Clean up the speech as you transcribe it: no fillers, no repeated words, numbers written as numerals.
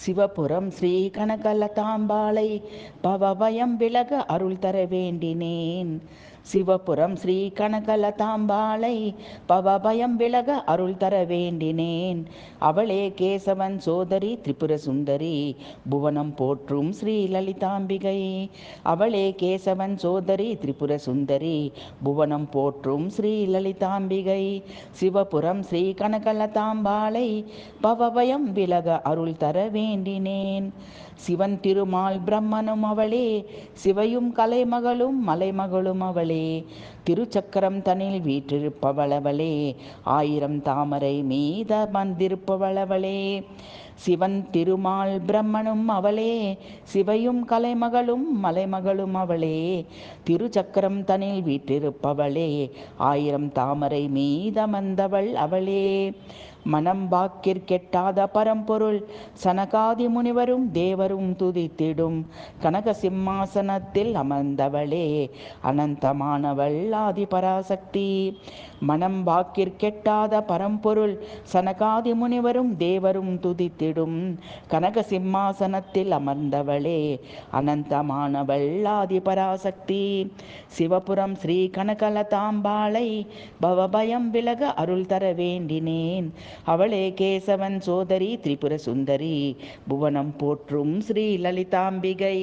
சிவபுரம் ஸ்ரீ கனகலதாம்பாளை பவபயம் விலக அருள் தர வேண்டினேன். சிவபுரம் ஸ்ரீ கனகலதாம்பாளை பவபயம் விலக அருள் தர வேண்டினேன். அவளே கேசவன் சோதரி திரிபுர சுந்தரி புவனம் போற்றும் ஸ்ரீ லலிதாம்பிகை. அவளே கேசவன் சோதரி திரிபுர சுந்தரி புவனம் போற்றும் ஸ்ரீ லலிதாம்பிகை. சிவபுரம் ஸ்ரீ கனகலதாம்பாளை பவபயம் விலக அருள் தர வேண்டினேன். சிவன் திருமால் பிரம்மனும் அவளே, சிவையும் கலைமகளும் மலைமகளும் அவளே. திருச்சக்கரம் தனில் வீற்றிருப்பவளவளே, ஆயிரம் தாமரை மீத மந்திருப்பவளவளே. சிவன் திருமால் பிரம்மனும் அவளே, சிவையும் கலைமகளும் மலைமகளும் அவளே. திருச்சக்கரம் தனில் வீற்றிருப்பவளே, ஆயிரம் தாமரை மீதமந்தவள் அவளே. மனம் வாக்கிற்கெட்டாத பரம்பொருள் சனகாதி முனிவரும் தேவரும் துதித்திடும் கனக சிம்மாசனத்தில் அமர்ந்தவளே, அனந்தமானவள் ஆதி பராசக்தி. மனம் வாக்கிற்கெட்டாத பரம்பொருள் சனகாதி முனிவரும் தேவரும் துதித்திடும் கனக சிம்மாசனத்தில் அமர்ந்தவளே, அனந்தமானவள் ஆதி பராசக்தி. சிவபுரம் ஸ்ரீ கனகலதாம்பாளை பவபயம் விலக அருள் தர வேண்டினேன். அவளே கேசவன் சோதரி திரிபுர சுந்தரி புவனம் போற்றும் ஸ்ரீ லலிதாம்பிகை.